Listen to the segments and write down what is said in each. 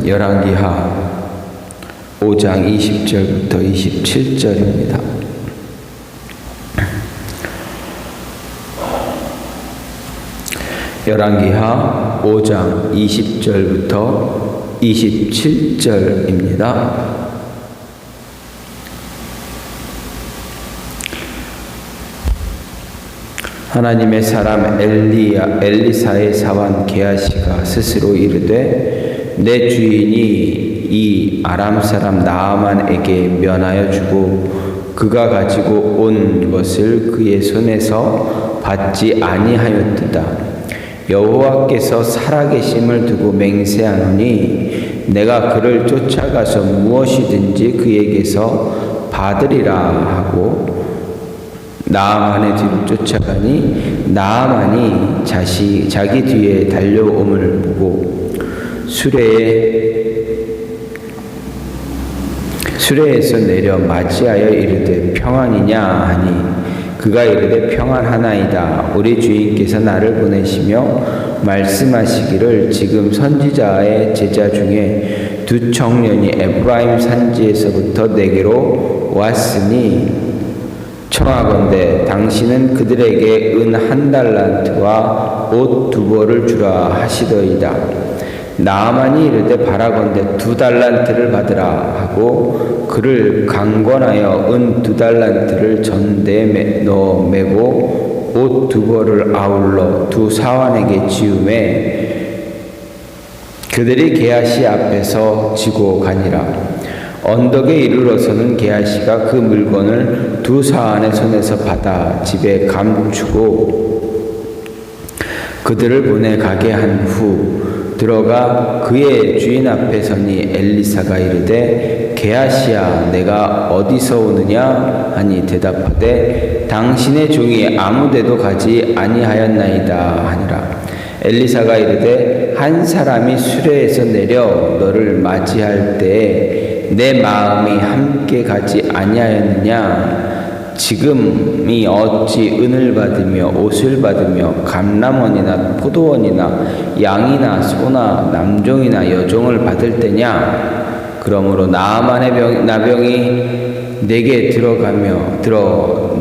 열왕기하 5장 20절부터 27절입니다. 열왕기하 5장 20절부터 27절입니다. 하나님의 사람 엘리사의 사환 게하시가 스스로 이르되 내 주인이 이 아람 사람 나아만에게 면하여 주고 그가 가지고 온 것을 그의 손에서 받지 아니하였도다. 여호와께서 살아계심을 두고 맹세하노니 내가 그를 쫓아가서 무엇이든지 그에게서 받으리라 하고 나아만의 뒤를 쫓아가니 나아만이 자기 뒤에 달려옴을 보고 수레에서 내려 맞이하여 이르되 평안이냐 하니 그가 이르되 평안하나이다. 우리 주인께서 나를 보내시며 말씀하시기를 지금 선지자의 제자 중에 두 청년이 에프라임 산지에서부터 내게로 왔으니 청하건대 당신은 그들에게 은 1달란트와 옷 2벌을 주라 하시더이다. 나아만이 이르되 바라건대 2달란트를 받으라 하고 그를 강권하여 은 2달란트를 전대에 넣어 매고 옷 2벌을 아울러 두 사환에게 지우매 그들이 게하시 앞에서 지고 가니라. 언덕에 이르러서는 게하시가 그 물건을 두 사환의 손에서 받아 집에 감추고 그들을 보내 가게 한 후 들어가 그의 주인 앞에 서니 엘리사가 이르되 게하시야 내가 어디서 오느냐 하니 대답하되 당신의 종이 아무데도 가지 아니하였나이다 하니라. 엘리사가 이르되 한 사람이 수레에서 내려 너를 맞이할 때에 내 마음이 함께 가지 아니하였느냐? 지금이 어찌 은을 받으며 옷을 받으며 감람원이나 포도원이나 양이나 소나 남종이나 여종을 받을 때냐? 그러므로 나아만의 나병이 내게 들어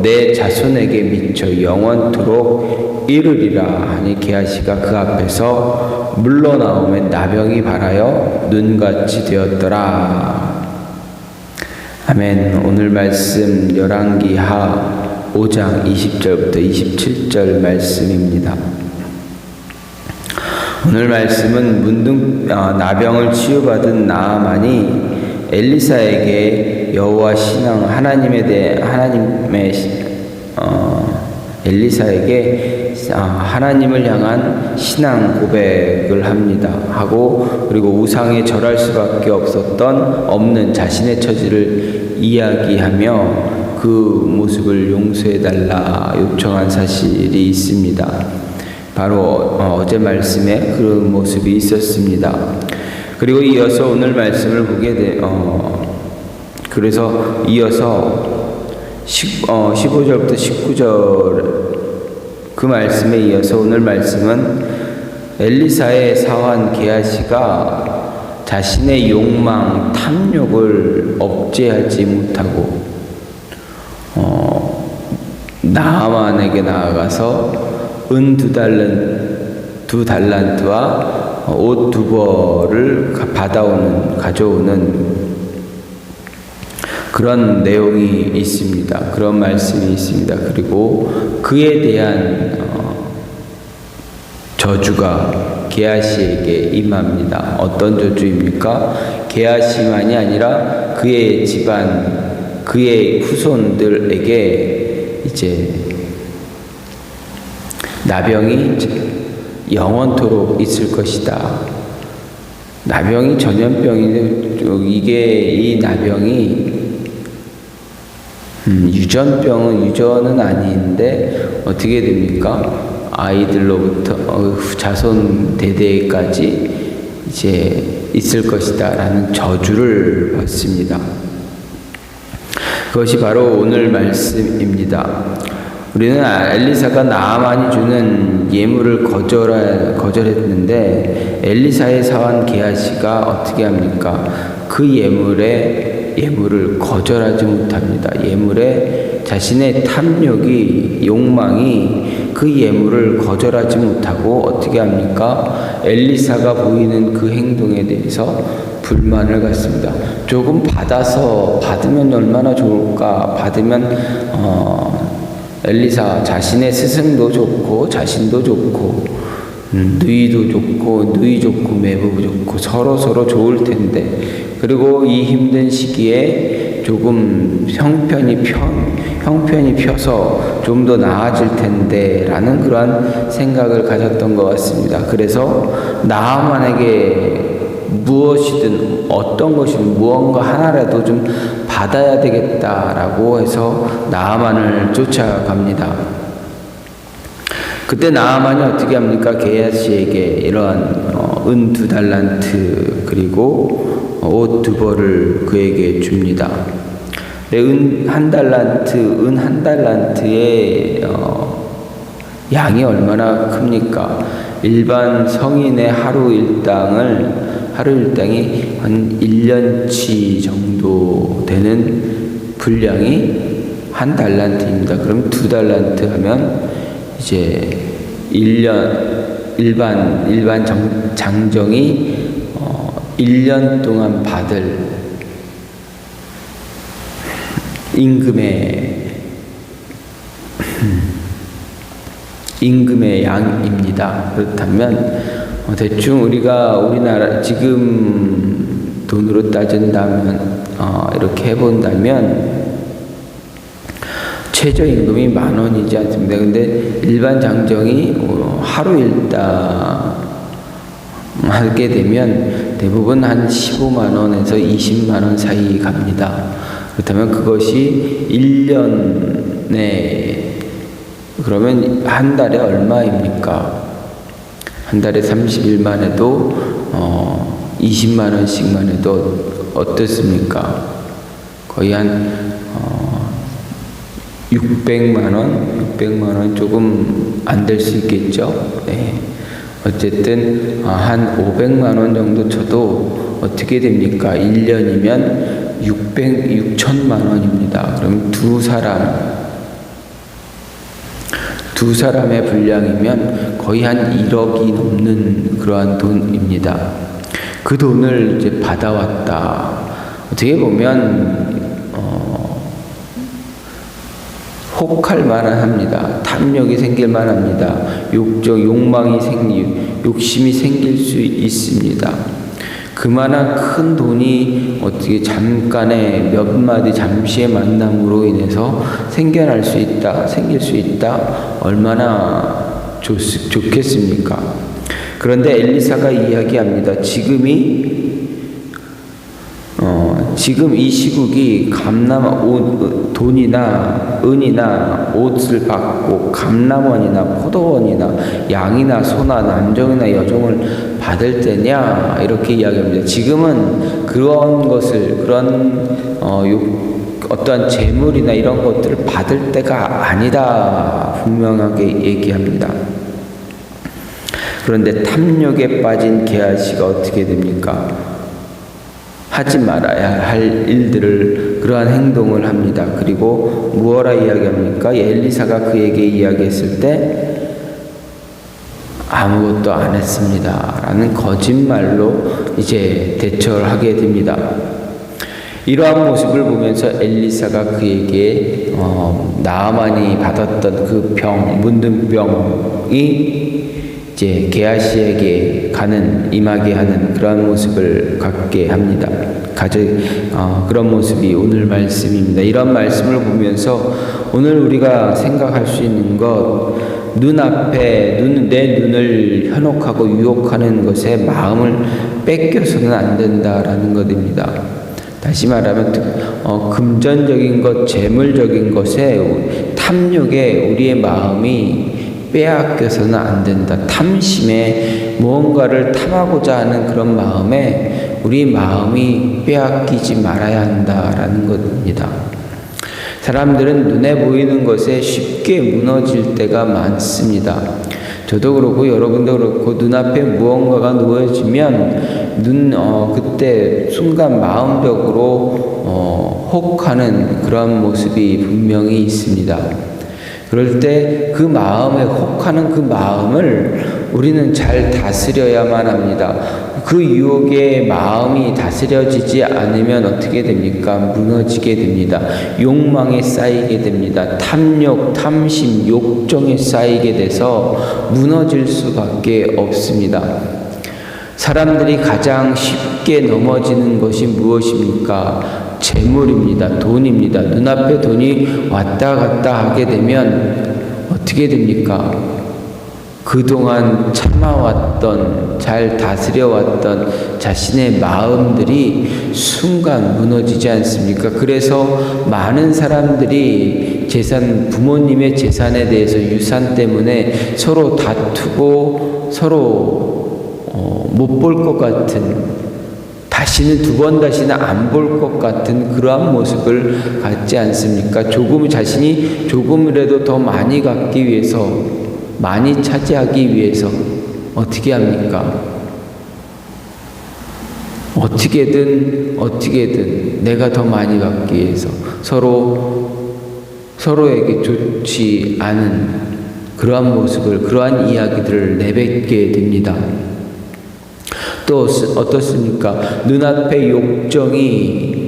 내 자손에게 미쳐 영원토록 이르리라 하니 게하시가 그 앞에서 물러나오매 나병이 발하여 눈같이 되었더라. 아멘. 오늘 말씀 열왕기하 5장 20절부터 27절 말씀입니다. 오늘 말씀은 문득 나병을 치유받은 나아만이 엘리사에게 여호와 신앙 엘리사에게 하나님을 향한 신앙 고백을 합니다. 그리고 우상에 절할 수밖에 없는 자신의 처지를 이야기하며 그 모습을 용서해달라 요청한 사실이 있습니다. 바로 어제 말씀에 그 모습이 있었습니다. 그리고 이어서 오늘 말씀을 보게 그래서 이어서 15절부터 19절 그 말씀에 이어서 오늘 말씀은 엘리사의 사환 게하시가 자신의 욕망, 탐욕을 억제하지 못하고 나아만에게 나아가서 은 2달란트와 옷 2벌을 가져오는 그런 내용이 있습니다. 그런 말씀이 있습니다. 그리고 그에 대한 저주가 게하시에게 임합니다. 어떤 저주입니까? 게하시만이 아니라 그의 집안, 그의 후손들에게 이제 나병이 영원토록 있을 것이다. 나병이 전염병인데 이 나병이 유전은 아닌데 어떻게 됩니까? 아이들로부터 자손 대대까지 이제 있을 것이다 라는 저주를 받습니다. 그것이 바로 오늘 말씀입니다. 우리는 엘리사가 나아만이 주는 예물을 거절했는데 엘리사의 사환 게하시가 어떻게 합니까? 그 예물을 거절하지 못합니다. 예물에 자신의 탐욕이, 욕망이 그 예물을 거절하지 못하고 어떻게 합니까? 엘리사가 보이는 그 행동에 대해서 불만을 갖습니다. 조금 받으면 얼마나 좋을까? 받으면 엘리사 자신의 스승도 좋고 자신도 좋고 누이 좋고 매부 좋고 서로 좋을 텐데, 그리고 이 힘든 시기에 조금 형편이 펴서 좀 더 나아질 텐데 라는 그러한 생각을 가졌던 것 같습니다. 그래서 나아만에게 무엇이든 어떤 것이든 무언가 하나라도 좀 받아야 되겠다라고 해서 나아만을 쫓아갑니다. 그때 나아만이 어떻게 합니까? 게하시에게 이러한 은 2달란트 그리고 옷 2벌을 그에게 줍니다. 은 한 달란트의 양이 얼마나 큽니까? 일반 성인의 하루 일당이 한 1년치 정도 되는 분량이 한 달란트입니다. 그럼 2달란트 하면 이제 1년 일반 장정이 1년 동안 받을 임금의 양입니다. 그렇다면 대충 우리나라 지금 돈으로 따진다면 이렇게 해본다면 최저임금이 10,000원이지 않습니까? 근데 일반 장정이 하루 일당 하게 되면 대부분 한 15만 원에서 20만 원 사이 갑니다. 그렇다면 그것이 1년에 그러면 한 달에 얼마입니까? 한 달에 30일만 해도 20만 원씩만 해도 어떻습니까? 거의 한 600만 원 조금 안 될 수 있겠죠. 네. 어쨌든 한 500만 원 정도 쳐도 어떻게 됩니까? 1년이면 6천만 원입니다. 그럼 두 사람의 분량이면 거의 한 1억이 넘는 그러한 돈입니다. 그 돈을 이제 받아왔다. 어떻게 보면 혹할 만합니다. 탐욕이 생길 만합니다. 욕심이 생길 수 있습니다. 그만한 큰 돈이 어떻게 몇 마디 잠시의 만남으로 인해서 생길 수 있다. 얼마나 좋겠습니까? 그런데 엘리사가 이야기합니다. 지금 이 시국이 돈이나 은이나 옷을 받고 감람원이나 포도원이나 양이나 소나 남종이나 여종을 받을 때냐 이렇게 이야기합니다. 지금은 그런 어떠한 재물이나 이런 것들을 받을 때가 아니다 분명하게 얘기합니다. 그런데 탐욕에 빠진 게하시가 어떻게 됩니까? 하지 말아야 할 일들을 그러한 행동을 합니다. 그리고 무엇라 이야기합니까? 엘리사가 그에게 이야기했을 때 아무것도 안 했습니다 라는 거짓말로 이제 대처를 하게 됩니다. 이러한 모습을 보면서 엘리사가 그에게 나아만이 받았던 그 문둥병이 이제 게하시에게 임하게 하는 그런 모습을 갖게 합니다. 그런 모습이 오늘 말씀입니다. 이런 말씀을 보면서 오늘 우리가 생각할 수 있는 것, 내 눈을 현혹하고 유혹하는 것에 마음을 뺏겨서는 안 된다라는 것입니다. 다시 말하면 금전적인 것, 재물적인 것에 탐욕에 우리의 마음이 빼앗겨서는 안 된다. 탐심에 무언가를 탐하고자 하는 그런 마음에 우리 마음이 빼앗기지 말아야 한다라는 것입니다. 사람들은 눈에 보이는 것에 쉽게 무너질 때가 많습니다. 저도 그렇고 여러분도 그렇고 눈앞에 무언가가 놓여지면 그때 순간 마음적으로 혹하는 그런 모습이 분명히 있습니다. 그럴 때 그 마음에 혹하는 그 마음을 우리는 잘 다스려야만 합니다. 그 유혹에 마음이 다스려지지 않으면 어떻게 됩니까? 무너지게 됩니다. 욕망에 쌓이게 됩니다. 탐욕, 탐심, 욕정에 쌓이게 돼서 무너질 수밖에 없습니다. 사람들이 가장 쉽게 넘어지는 것이 무엇입니까? 재물입니다. 돈입니다. 눈앞에 돈이 왔다 갔다 하게 되면 어떻게 됩니까? 그동안 참아왔던, 잘 다스려왔던 자신의 마음들이 순간 무너지지 않습니까? 그래서 많은 사람들이 부모님의 재산에 대해서 유산 때문에 서로 다투고 서로 못 볼 것 같은, 다시는 안 볼 것 같은 그러한 모습을 갖지 않습니까? 자신이 조금이라도 더 많이 갖기 위해서, 많이 차지하기 위해서 어떻게 합니까? 어떻게든 내가 더 많이 갖기 위해서 서로에게 좋지 않은 그러한 모습을, 그러한 이야기들을 내뱉게 됩니다. 또 어떻습니까? 눈앞에 욕정이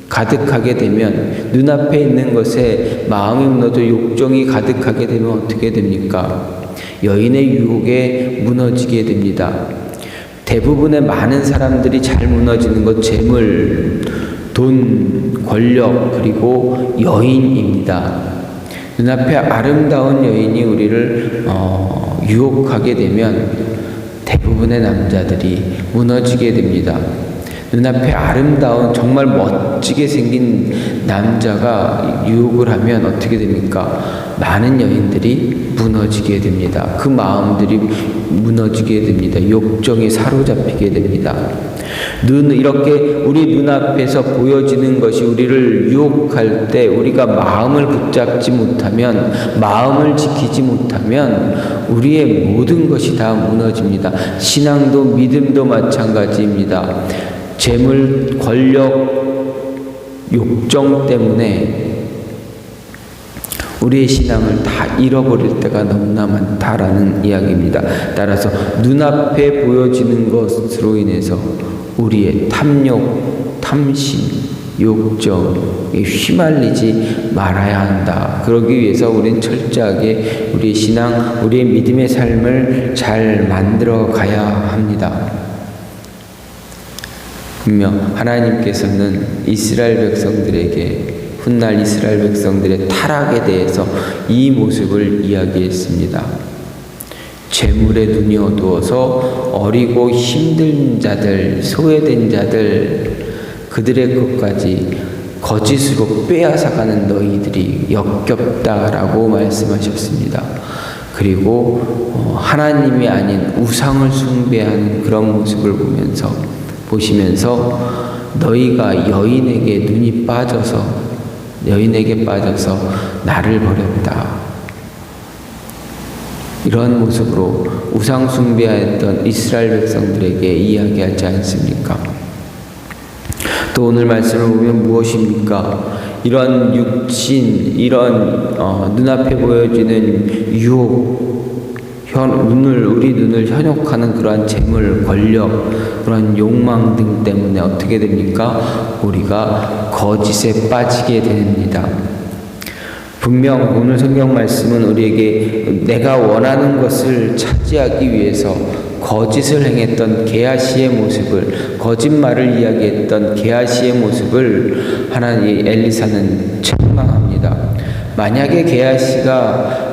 가득하게 되면, 눈앞에 있는 것에 마음이 무너져 욕정이 가득하게 되면 어떻게 됩니까? 여인의 유혹에 무너지게 됩니다. 대부분의 많은 사람들이 잘 무너지는 것, 재물, 돈, 권력, 그리고 여인입니다. 눈앞에 아름다운 여인이 우리를 유혹하게 되면 대부분의 남자들이 무너지게 됩니다. 눈앞에 아름다운, 정말 멋지게 생긴 남자가 유혹을 하면 어떻게 됩니까? 많은 여인들이 무너지게 됩니다. 그 마음들이 무너지게 됩니다. 욕정에 사로잡히게 됩니다. 이렇게 우리 눈앞에서 보여지는 것이 우리를 유혹할 때 우리가 마음을 붙잡지 못하면, 마음을 지키지 못하면 우리의 모든 것이 다 무너집니다. 신앙도 믿음도 마찬가지입니다. 재물, 권력, 욕정 때문에 우리의 신앙을 다 잃어버릴 때가 너무나 많다라는 이야기입니다. 따라서 눈앞에 보여지는 것으로 인해서 우리의 탐욕, 탐심, 욕정에 휘말리지 말아야 한다. 그러기 위해서 우리는 철저하게 우리의 신앙, 우리의 믿음의 삶을 잘 만들어 가야 합니다. 분명 하나님께서는 이스라엘 백성들에게, 훗날 이스라엘 백성들의 타락에 대해서 이 모습을 이야기했습니다. 재물에 눈이 어두워서 어리고 힘든 자들, 소외된 자들, 그들의 것까지 거짓으로 빼앗아가는 너희들이 역겹다라고 말씀하셨습니다. 그리고 하나님이 아닌 우상을 숭배하는 그런 모습을 보시면서 너희가 여인에게 빠져서 나를 버렸다. 이런 모습으로 우상 숭배했던 이스라엘 백성들에게 이야기하지 않습니까? 또 오늘 말씀을 보면 무엇입니까? 이런 육신, 이런 눈앞에 보여지는 유혹, 우리 눈을 현혹하는 그러한 재물, 권력, 그런 욕망 등 때문에 어떻게 됩니까? 우리가 거짓에 빠지게 됩니다. 분명 오늘 성경 말씀은 우리에게 내가 원하는 것을 차지하기 위해서 거짓을 행했던 게하시의 모습을, 거짓말을 이야기했던 게하시의 모습을 하나님 엘리사는 책망합니다. 만약에 게하시가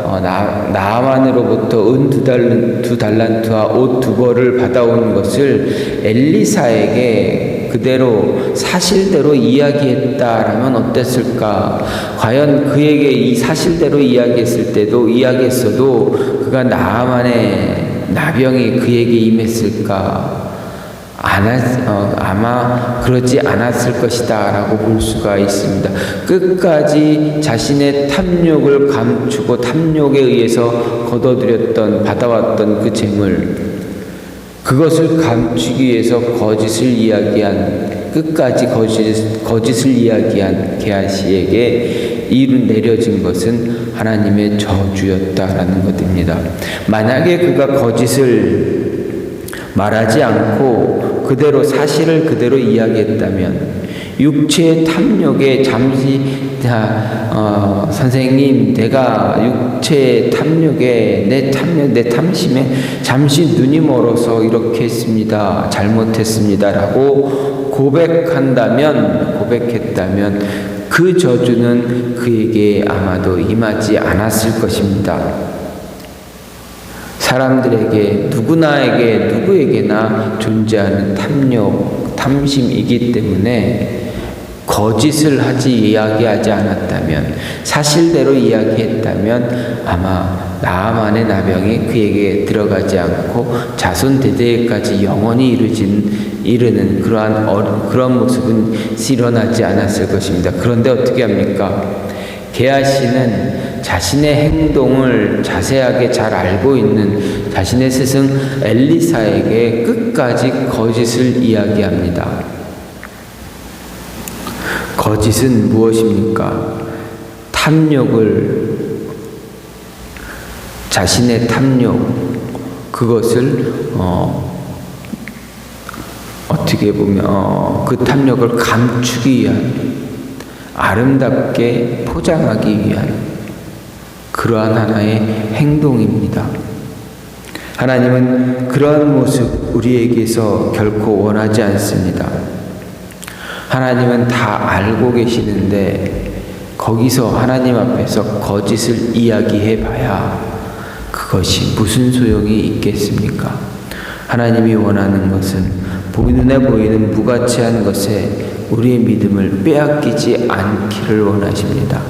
나아만으로부터 은 2달란트와 옷 2벌을 받아온 것을 엘리사에게 그대로 사실대로 이야기했다라면 어땠을까? 과연 그에게 이 사실대로 이야기했어도 그가 나아만의 나병이 그에게 임했을까? 아마 그러지 않았을 것이다 라고 볼 수가 있습니다. 끝까지 자신의 탐욕을 감추고 탐욕에 의해서 거둬들였던 받아왔던 그 재물, 그것을 감추기 위해서 끝까지 거짓을 이야기한 게하시에게 내려진 것은 하나님의 저주였다라는 것입니다. 만약에 그가 거짓을 말하지 않고 그대로 사실을 그대로 이야기했다면, 육체의 탐욕에 잠시 선생님, 내가 육체의 탐욕에 내 탐심에 잠시 눈이 멀어서 이렇게 했습니다, 잘못했습니다 라고 고백했다면 그 저주는 그에게 아마도 임하지 않았을 것입니다. 사람들에게 누구에게나 존재하는 탐심이기 때문에 거짓을 이야기하지 않았다면, 사실대로 이야기했다면 아마 나아만의 나병이 그에게 들어가지 않고 자손 대대까지 영원히 이르는 그러한 모습은 일어나지 않았을 것입니다. 그런데 어떻게 합니까? 게하시는 자신의 행동을 자세하게 잘 알고 있는 자신의 스승 엘리사에게 끝까지 거짓을 이야기합니다. 거짓은 무엇입니까? 자신의 탐욕, 그것을 어떻게 보면 그 탐욕을 감추기 위한, 아름답게 포장하기 위한 그러한 하나의 행동입니다. 하나님은 그러한 모습 우리에게서 결코 원하지 않습니다. 하나님은 다 알고 계시는데 거기서 하나님 앞에서 거짓을 이야기해 봐야 그것이 무슨 소용이 있겠습니까? 하나님이 원하는 것은 눈에 보이는 무가치한 것에 우리의 믿음을 빼앗기지 않기를 원하십니다.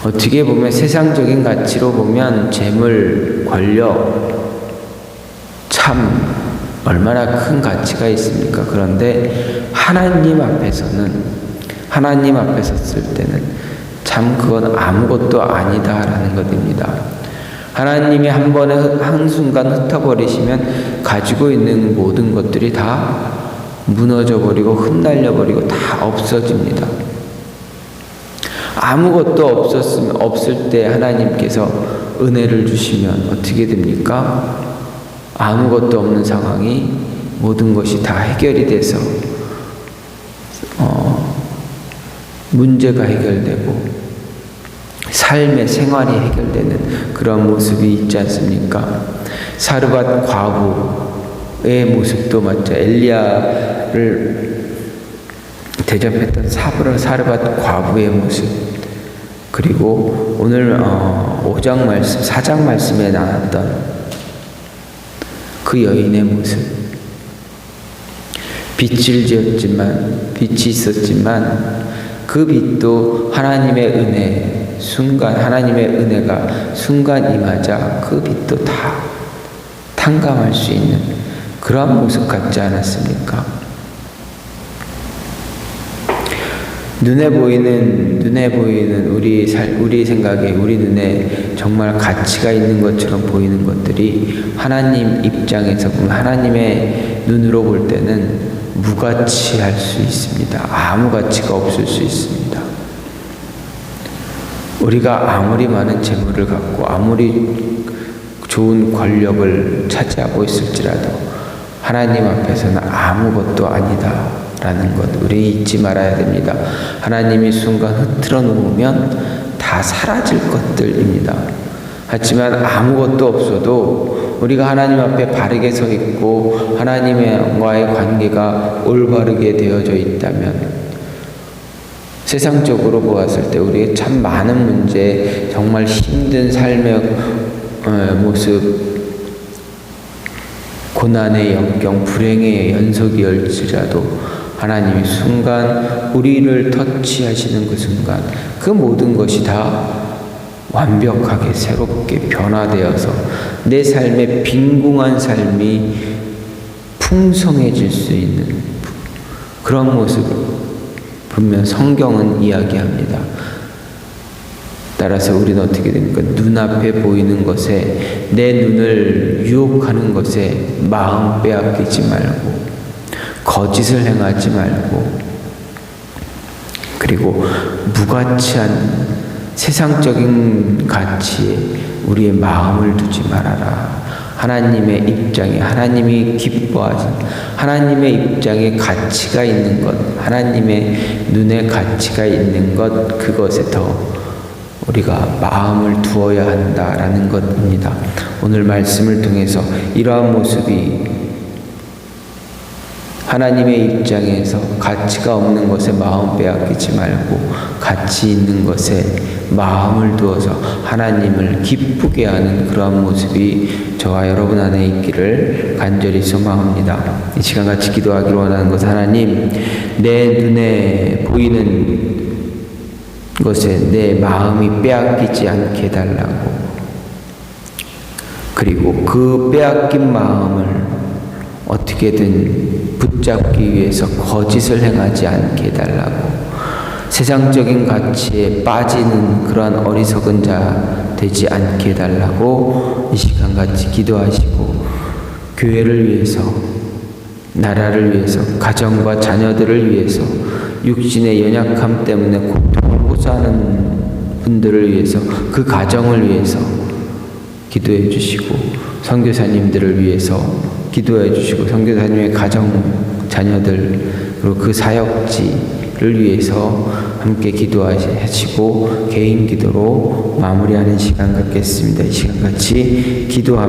어떻게 보면 세상적인 가치로 보면 재물, 권력 참 얼마나 큰 가치가 있습니까? 그런데 하나님 앞에 섰을 때는 참 그건 아무것도 아니다라는 것입니다. 하나님이 한순간 흩어버리시면 가지고 있는 모든 것들이 다 무너져버리고 흩날려버리고 다 없어집니다. 아무것도 없을 때 하나님께서 은혜를 주시면 어떻게 됩니까? 아무것도 없는 상황이 모든 것이 다 해결이 돼서 문제가 해결되고 삶의 생활이 해결되는 그런 모습이 있지 않습니까? 사르밧 과부의 모습도 맞죠. 엘리야를 대접했던 사르밧 과부의 모습, 그리고 오늘 4장 말씀에 나왔던 그 여인의 모습, 빛이 있었지만 그 빛도 하나님의 은혜가 순간 임하자 그 빛도 다 탕감할 수 있는 그러한 모습 같지 않았습니까? 눈에 보이는 우리 생각에, 우리 눈에 정말 가치가 있는 것처럼 보이는 것들이 하나님 입장에서 보면, 하나님의 눈으로 볼 때는 무가치할 수 있습니다. 아무 가치가 없을 수 있습니다. 우리가 아무리 많은 재물을 갖고 아무리 좋은 권력을 차지하고 있을지라도 하나님 앞에서는 아무것도 아니다 라는 것 우리 잊지 말아야 됩니다. 하나님이 순간 흐트러 놓으면 다 사라질 것들입니다. 하지만 아무것도 없어도 우리가 하나님 앞에 바르게 서 있고 하나님과의 관계가 올바르게 되어져 있다면, 세상적으로 보았을 때 우리의 참 많은 문제, 정말 힘든 삶의 모습, 고난의 역경, 불행의 연속이 올지라도 하나님이 순간 우리를 터치하시는 그 순간 그 모든 것이 다 완벽하게 새롭게 변화되어서 내 삶의 빈궁한 삶이 풍성해질 수 있는 그런 모습 분명 성경은 이야기합니다. 따라서 우리는 어떻게 됩니까? 눈앞에 보이는 것에, 내 눈을 유혹하는 것에 마음 빼앗기지 말고, 거짓을 행하지 말고, 그리고 무가치한 세상적인 가치에 우리의 마음을 두지 말아라. 하나님의 입장에, 하나님이 기뻐하신 하나님의 입장에 가치가 있는 것, 하나님의 눈에 가치가 있는 것, 그것에 더 우리가 마음을 두어야 한다라는 것입니다. 오늘 말씀을 통해서 이러한 모습이 하나님의 입장에서 가치가 없는 것에 마음 빼앗기지 말고 가치 있는 것에 마음을 두어서 하나님을 기쁘게 하는 그러한 모습이 저와 여러분 안에 있기를 간절히 소망합니다. 이 시간 같이 기도하기를 원하는 것, 하나님, 내 눈에 보이는 것에 내 마음이 빼앗기지 않게 해달라고, 그리고 그 빼앗긴 마음을 어떻게든 붙잡기 위해서 거짓을 행하지 않게 해달라고, 세상적인 가치에 빠지는 그러한 어리석은 자 되지 않게 해달라고 이 시간 같이 기도하시고, 교회를 위해서, 나라를 위해서, 가정과 자녀들을 위해서, 육신의 연약함 때문에 고통을 호소하는 분들을 위해서, 그 가정을 위해서 기도해 주시고, 선교사님들을 위해서 기도해 주시고, 선교사님의 가정, 자녀들, 그리고 그 사역지를 위해서 함께 기도하시고 개인 기도로 마무리하는 시간 갖겠습니다. 이 시간 같이 기도합니다.